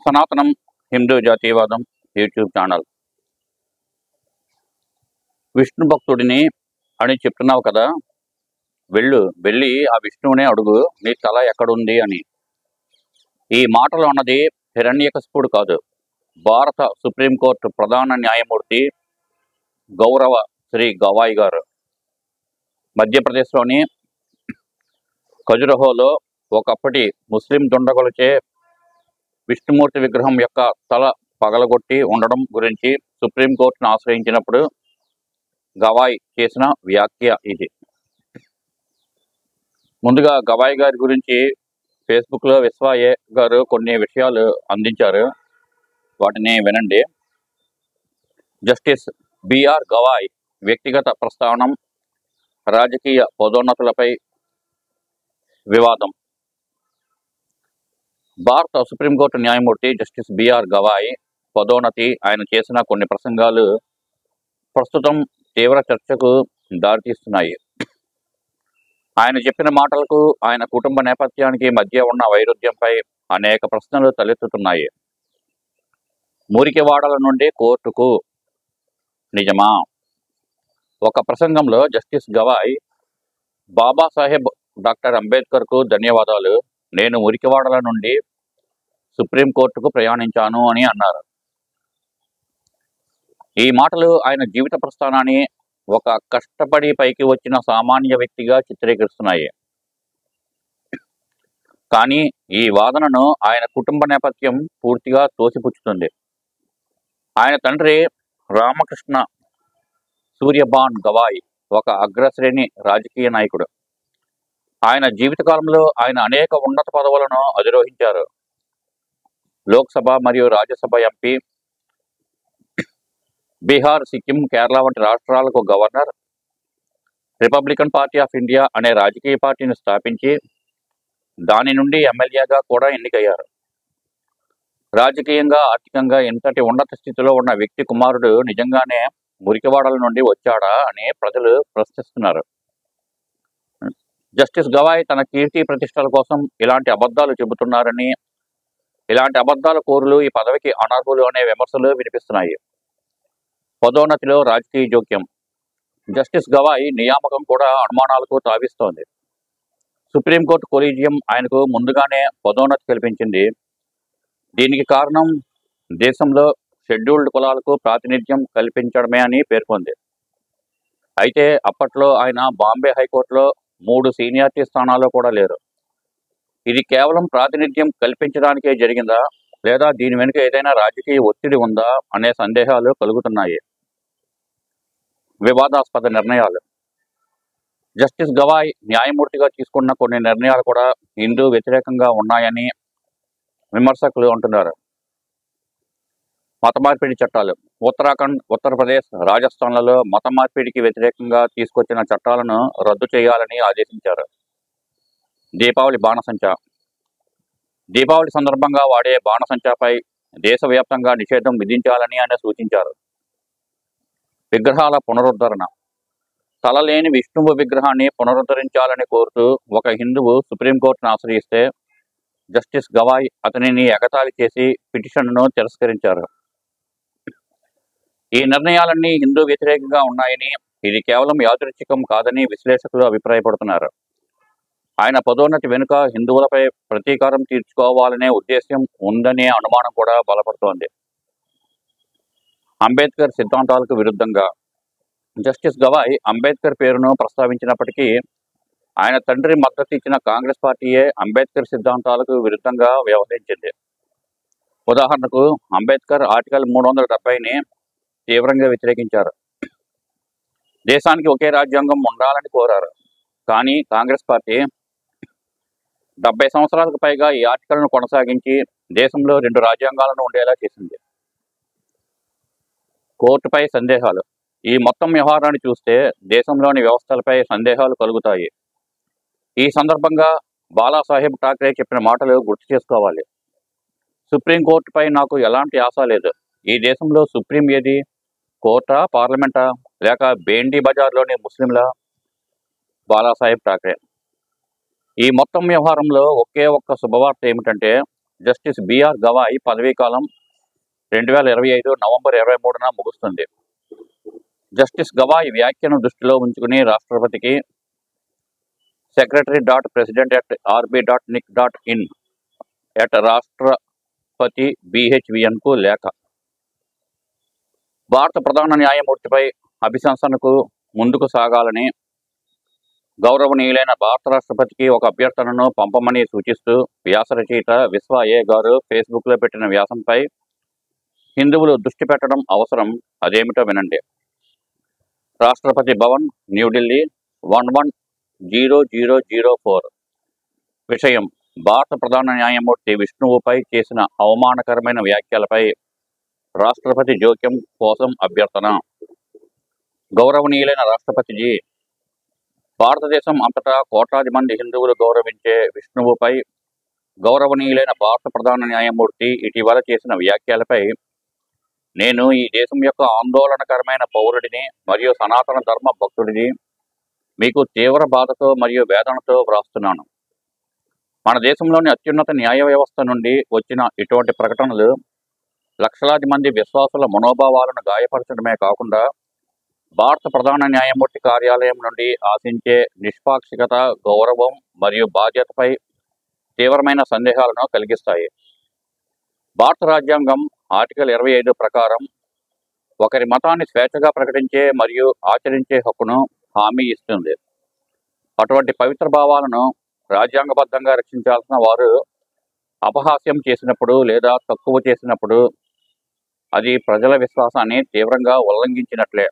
సనాతనం హిందూ జాతీయవాదం YouTube channel. Vishnu భక్తుడిని అని చెప్తున్నావు కదా, వెళ్ళి ఆ విష్ణువునే అడుగు, నీ తల ఎక్కడుంది అని. ఈ మాటలు అన్నది హిరణ్యకశిపుడు కాదు, భారత సుప్రీంకోర్టు ప్రధాన న్యాయమూర్తి గౌరవ శ్రీ గవాయ్ గారు. మధ్యప్రదేశ్లోని ఖజురహోలో ఒకప్పటి ముస్లిం దుండగులచే విష్ణుమూర్తి విగ్రహం యొక్క తల పగలగొట్టి ఉండడం గురించి సుప్రీంకోర్టును ఆశ్రయించినప్పుడు గవాయ్ చేసిన వ్యాఖ్య ఇది. ముందుగా గవాయ్ గారి గురించి ఫేస్బుక్లో విశ్వాయే గారు కొన్ని విషయాలు అందించారు, వాటిని వినండి. జస్టిస్ బిఆర్ గవాయ్ వ్యక్తిగత ప్రస్థానం, రాజకీయ పదోన్నతులపై వివాదం. భారత సుప్రీంకోర్టు న్యాయమూర్తి జస్టిస్ బిఆర్ గవాయ్ పదోన్నతి, ఆయన చేసిన కొన్ని ప్రసంగాలు ప్రస్తుతం తీవ్ర చర్చకు దారితీస్తున్నాయి. ఆయన చెప్పిన మాటలకు, ఆయన కుటుంబ నేపథ్యానికి మధ్య ఉన్న వైరుధ్యంపై అనేక ప్రశ్నలు తలెత్తుతున్నాయి. మురికివాడల నుండి కోర్టుకు, నిజమా? ఒక ప్రసంగంలో జస్టిస్ గవాయ్, బాబాసాహెబ్ డాక్టర్ అంబేద్కర్కు ధన్యవాదాలు, నేను మురికివాడల నుండి సుప్రీంకోర్టుకు ప్రయాణించాను అని అన్నారు. ఈ మాటలు ఆయన జీవిత ప్రస్థానాన్ని ఒక కష్టపడి పైకి వచ్చిన సామాన్య వ్యక్తిగా చిత్రీకరిస్తున్నాయి. కానీ ఈ వాదనను ఆయన కుటుంబ నేపథ్యం పూర్తిగా తోసిపుచ్చుతుంది. ఆయన తండ్రి రామకృష్ణ సూర్యబాన్ గవాయ్ ఒక అగ్రశ్రేణి రాజకీయ నాయకుడు. ఆయన జీవితకాలంలో ఆయన అనేక ఉన్నత పదవులను అధిరోహించారు. లోక్సభ మరియు రాజ్యసభ ఎంపీ, బీహార్, సిక్కిం, కేరళ వంటి రాష్ట్రాలకు governor, Republican party of India అనే రాజకీయ పార్టీని స్థాపించి దాని నుండి ఎమ్మెల్యేగా కూడా ఎన్నికయ్యారు. రాజకీయంగా, ఆర్థికంగా ఇంతటి ఉన్నత స్థితిలో ఉన్న వ్యక్తి కుమారుడు నిజంగానే మురికివాడల నుండి వచ్చాడా అని ప్రజలు ప్రశ్నిస్తున్నారు. జస్టిస్ గవాయ్ తన కీర్తి ప్రతిష్టల కోసం ఇలాంటి అబద్ధాలు చెబుతున్నారని, ఇలాంటి అబద్ధాల కోరులు ఈ పదవికి అనర్హులు అనే విమర్శలు వినిపిస్తున్నాయి. పదోన్నతిలో రాజకీయ జోక్యం. జస్టిస్ గవాయ్ నియామకం కూడా అనుమానాలకు తావిస్తోంది. సుప్రీంకోర్టు కొలీజియం ఆయనకు ముందుగానే పదోన్నతి కల్పించింది. దీనికి కారణం దేశంలో షెడ్యూల్డ్ కులాలకు ప్రాతినిధ్యం కల్పించడమే అని పేర్కొంది. అయితే అప్పట్లో ఆయన బాంబే హైకోర్టులో 3 సీనియారిటీ స్థానాల్లో కూడా లేరు. ఇది కేవలం ప్రాతినిధ్యం కల్పించడానికే జరిగిందా, లేదా దీని వెనుక ఏదైనా రాజకీయ ఒత్తిడి ఉందా అనే సందేహాలు కలుగుతున్నాయి. వివాదాస్పద నిర్ణయాలు. జస్టిస్ గవాయ్ న్యాయమూర్తిగా తీసుకున్న కొన్ని నిర్ణయాలు కూడా హిందూ వ్యతిరేకంగా ఉన్నాయని విమర్శకులు అంటున్నారు. మత మార్పిడి చట్టాలు. ఉత్తరాఖండ్, ఉత్తరప్రదేశ్, రాజస్థాన్లలో మత మార్పిడికి వ్యతిరేకంగా తీసుకొచ్చిన చట్టాలను రద్దు చేయాలని ఆదేశించారు. దీపావళి బాణసంచా. దీపావళి సందర్భంగా వాడే బాణసంచాపై దేశవ్యాప్తంగా నిషేధం విధించాలని ఆయన సూచించారు. విగ్రహాల పునరుద్ధరణ. తలలేని విష్ణువు విగ్రహాన్ని పునరుద్ధరించాలని కోరుతూ ఒక హిందువు సుప్రీంకోర్టును ఆశ్రయిస్తే జస్టిస్ గవాయ్ అతనిని ఎగతాళి చేసి పిటిషన్ను తిరస్కరించారు. ఈ నిర్ణయాలన్నీ హిందూ వ్యతిరేకంగా ఉన్నాయని, ఇది కేవలం యాదృచ్ఛికం కాదని విశ్లేషకులు అభిప్రాయపడుతున్నారు. ఆయన పదోన్నతి వెనుక హిందువులపై ప్రతీకారం తీర్చుకోవాలనే ఉద్దేశ్యం ఉందనే అనుమానం కూడా బలపడుతోంది. అంబేద్కర్ సిద్ధాంతాలకు విరుద్ధంగా. జస్టిస్ గవాయ్ అంబేద్కర్ పేరును ప్రస్తావించినప్పటికీ ఆయన తండ్రి మద్దతు ఇచ్చిన కాంగ్రెస్ పార్టీయే అంబేద్కర్ సిద్ధాంతాలకు విరుద్ధంగా వ్యవహరించింది. ఉదాహరణకు, అంబేద్కర్ ఆర్టికల్ 370ని తీవ్రంగా వ్యతిరేకించారు. దేశానికి ఒకే రాజ్యాంగం ఉండాలని కోరారు. కానీ కాంగ్రెస్ పార్టీ 70 సంవత్సరాలకు పైగా ఈ ఆర్టికల్ను కొనసాగించి దేశంలో 2 రాజ్యాంగాలను ఉండేలా చేసింది. కోర్టుపై సందేహాలు. ఈ మొత్తం వ్యవహారాన్ని చూస్తే దేశంలోని వ్యవస్థలపై సందేహాలు కలుగుతాయి. ఈ సందర్భంగా బాలాసాహెబ్ ఠాక్రే చెప్పిన మాటలు గుర్తు చేసుకోవాలి. సుప్రీంకోర్టుపై నాకు ఎలాంటి ఆశ లేదు. ఈ దేశంలో సుప్రీం ఏది? కోర్టా, పార్లమెంటా, లేక బేండి బజార్లోని ముస్లింలా? బాలాసాహెబ్ ఠాక్రే. ఈ మొత్తం వ్యవహారంలో ఒకే ఒక్క శుభవార్త ఏమిటంటే జస్టిస్ బిఆర్ గవాయ్ పదవీ కాలం 2025 నవంబర్ 23న ముగుస్తుంది. జస్టిస్ గవాయ్ వ్యాఖ్యను దృష్టిలో ఉంచుకుని రాష్ట్రపతికి secretary.president@rb.nic.in రాష్ట్రపతి BHVNకు లేఖ. భారత ప్రధాన న్యాయమూర్తిపై అభిశంసనకు ముందుకు సాగాలని గౌరవనీయులైన భారత రాష్ట్రపతికి ఒక అభ్యర్థనను పంపమని సూచిస్తూ వ్యాస రచయిత విశ్వ ఏ గారు ఫేస్బుక్లో పెట్టిన వ్యాసంపై హిందువులు దృష్టి పెట్టడం అవసరం. అదేమిటో వినండి. రాష్ట్రపతి భవన్, న్యూఢిల్లీ 110004. విషయం: భారత ప్రధాన న్యాయమూర్తి విష్ణువుపై చేసిన అవమానకరమైన వ్యాఖ్యలపై రాష్ట్రపతి జోక్యం కోసం అభ్యర్థన. గౌరవనీయులైన రాష్ట్రపతిజీ, భారతదేశం అంతటా కోట్లాది మంది హిందువులు గౌరవించే విష్ణువుపై గౌరవనీయులైన భారత ప్రధాన న్యాయమూర్తి ఇటీవల చేసిన వ్యాఖ్యలపై నేను ఈ దేశం యొక్క ఆందోళనకరమైన పౌరుడిని మరియు సనాతన ధర్మ భక్తుడిని మీకు తీవ్ర బాధతో మరియు వేదనతో వ్రాస్తున్నాను. మన దేశంలోని అత్యున్నత న్యాయ వ్యవస్థ నుండి వచ్చిన ఇటువంటి ప్రకటనలు లక్షలాది మంది విశ్వాసుల మనోభావాలను గాయపరచడమే కాకుండా భారత ప్రధాన న్యాయమూర్తి కార్యాలయం నుండి ఆశించే నిష్పాక్షికత, గౌరవం మరియు బాధ్యతపై తీవ్రమైన సందేహాలను కలిగిస్తాయి. భారత రాజ్యాంగం ఆర్టికల్ 25 ప్రకారం ఒకరి మతాన్ని స్వేచ్ఛగా ప్రకటించే మరియు ఆచరించే హక్కును హామీ ఇస్తుంది. అటువంటి పవిత్ర భావాలను రాజ్యాంగబద్ధంగా రక్షించాల్సిన వారు అపహాస్యం చేసినప్పుడు లేదా తక్కువ చేసినప్పుడు అది ప్రజల విశ్వాసాన్ని తీవ్రంగా ఉల్లంఘించినట్లే.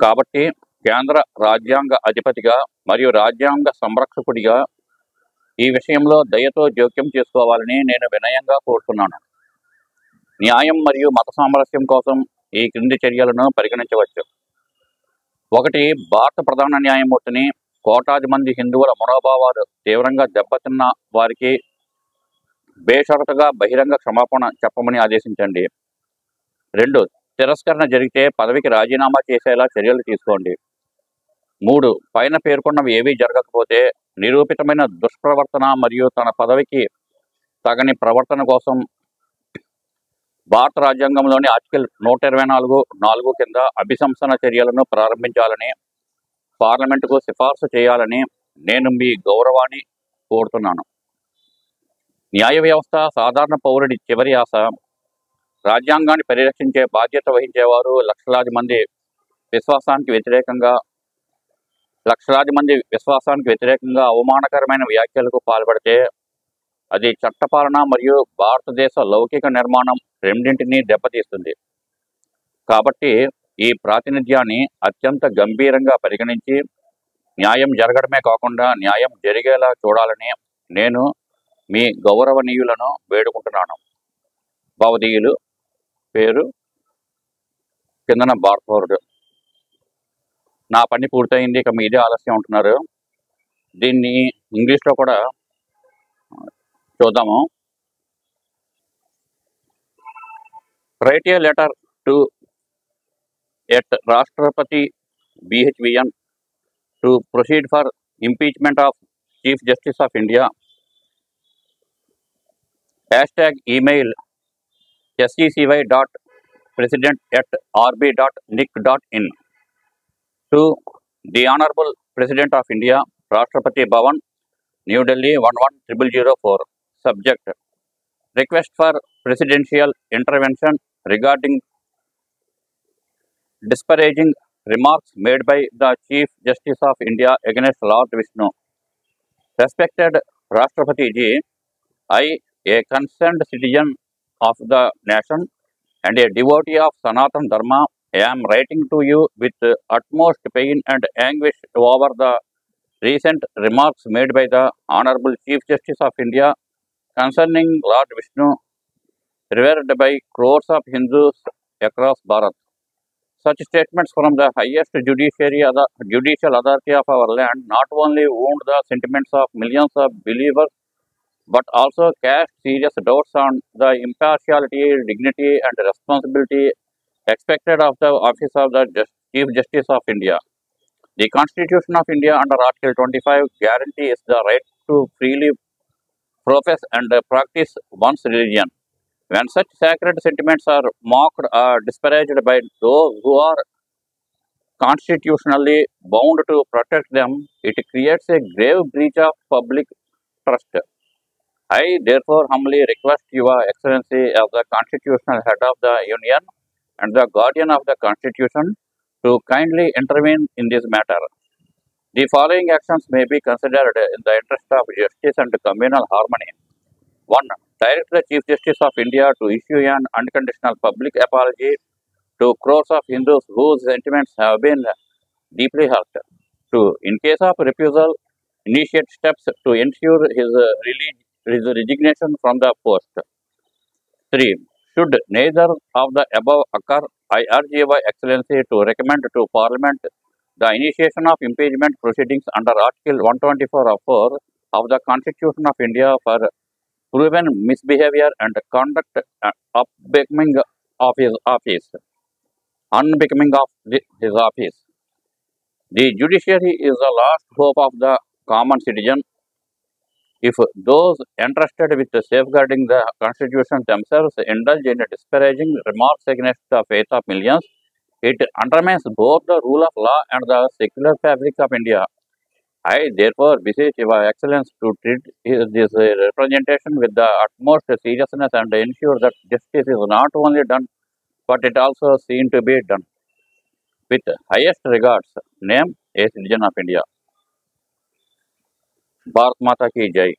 కాబట్టి కేంద్ర రాజ్యాంగ అధిపతిగా మరియు రాజ్యాంగ సంరక్షకుడిగా ఈ విషయంలో దయతో జోక్యం చేసుకోవాలని నేను వినయంగా కోరుతున్నాను. న్యాయం మరియు మత సామరస్యం కోసం ఈ క్రింది చర్యలను పరిగణించవచ్చు. 1. భారత ప్రధాన న్యాయమూర్తిని కోటాది మంది హిందువుల మనోభావాలు తీవ్రంగా దెబ్బతిన్న వారికి బేషరతుగా బహిరంగ క్షమాపణ చెప్పమని ఆదేశించండి. 2. తిరస్కరణ జరిగితే పదవికి రాజీనామా చేసేలా చర్యలు తీసుకోండి. 3. పైన పేర్కొన్నవి ఏవీ జరగకపోతే నిరూపితమైన దుష్ప్రవర్తన మరియు తన పదవికి తగని ప్రవర్తన కోసం భారత రాజ్యాంగంలోని ఆర్టికల్ 124(4) కింద అభిశంసన చర్యలను ప్రారంభించాలని పార్లమెంటుకు సిఫార్సు చేయాలని నేను మీ గౌరవాన్ని కోరుతున్నాను. న్యాయ వ్యవస్థ సాధారణ పౌరుడి చివరి ఆశ. రాజ్యాంగాన్ని పరిరక్షించే బాధ్యత వహించేవారు లక్షలాది మంది విశ్వాసానికి వ్యతిరేకంగా అవమానకరమైన వ్యాఖ్యలకు పాల్పడితే అది చట్టపాలన మరియు భారతదేశ లౌకిక నిర్మాణం రెండింటినీ దెబ్బతీస్తుంది. కాబట్టి ఈ ప్రాతినిధ్యాన్ని అత్యంత గంభీరంగా పరిగణించి న్యాయం జరగడమే కాకుండా న్యాయం జరిగేలా చూడాలని నేను మీ గౌరవనీయులను వేడుకుంటున్నాను. భవదీయులు, పేరు కిందన భారత పౌరుడు. నా పని పూర్తయింది, ఇక మీదే ఆలస్యం ఉంటున్నారు. దీన్ని ఇంగ్లీష్లో కూడా చూద్దాము. రైట్ ఏ లెటర్ టు రాష్ట్రపతి BHVN to proceed for impeachment of Chief Justice of India. #email seccy.president@rb.nic.in to the Honorable President of India, Rashtrapati Bhavan, New Delhi 110004. Subject: request for presidential intervention regarding disparaging remarks made by the Chief Justice of India against Lord Vishnu. Respected Rashtrapati Ji, I, a concerned citizen of the nation and a devotee of Sanatan Dharma, am writing to you with utmost pain and anguish over the recent remarks made by the Honorable Chief Justice of India concerning Lord Vishnu, revered by crores of Hindus across Bharat. Such statements from the highest judicial authority of our land not only wound the sentiments of millions of believers, but also cast serious doubts on the impartiality, dignity, and responsibility expected of the office of the Chief Justice of India. The Constitution of India under Article 25 guarantees the right to freely profess and practice one's religion. When such sacred sentiments are mocked or disparaged by those who are constitutionally bound to protect them, it creates a grave breach of public trust. I therefore humbly request Your Excellency as the constitutional head of the Union and the guardian of the Constitution to kindly intervene in this matter. The following actions may be considered in the interest of justice and communal harmony. 1. Direct the Chief Justice of India to issue an unconditional public apology to crores of Hindus whose sentiments have been deeply hurt. 2. In case of refusal, initiate steps to ensure his resignation from the post. 3. Should neither of the above occur, I urge Your Excellency to recommend to Parliament the initiation of impeachment proceedings under Article 124 of 4 of the Constitution of India for proven misbehavior and conduct unbecoming of his office. His office. The judiciary is the last hope of the common citizen. If those entrusted with safeguarding the Constitution themselves indulge in disparaging remarks against the faith of millions, it undermines both the rule of law and the secular fabric of India. I therefore beseech Your Excellence to treat this representation with the utmost seriousness and ensure that justice is not only done but it also seen to be done. With highest regards, name a citizen of India. Bharat Mata ki Jai.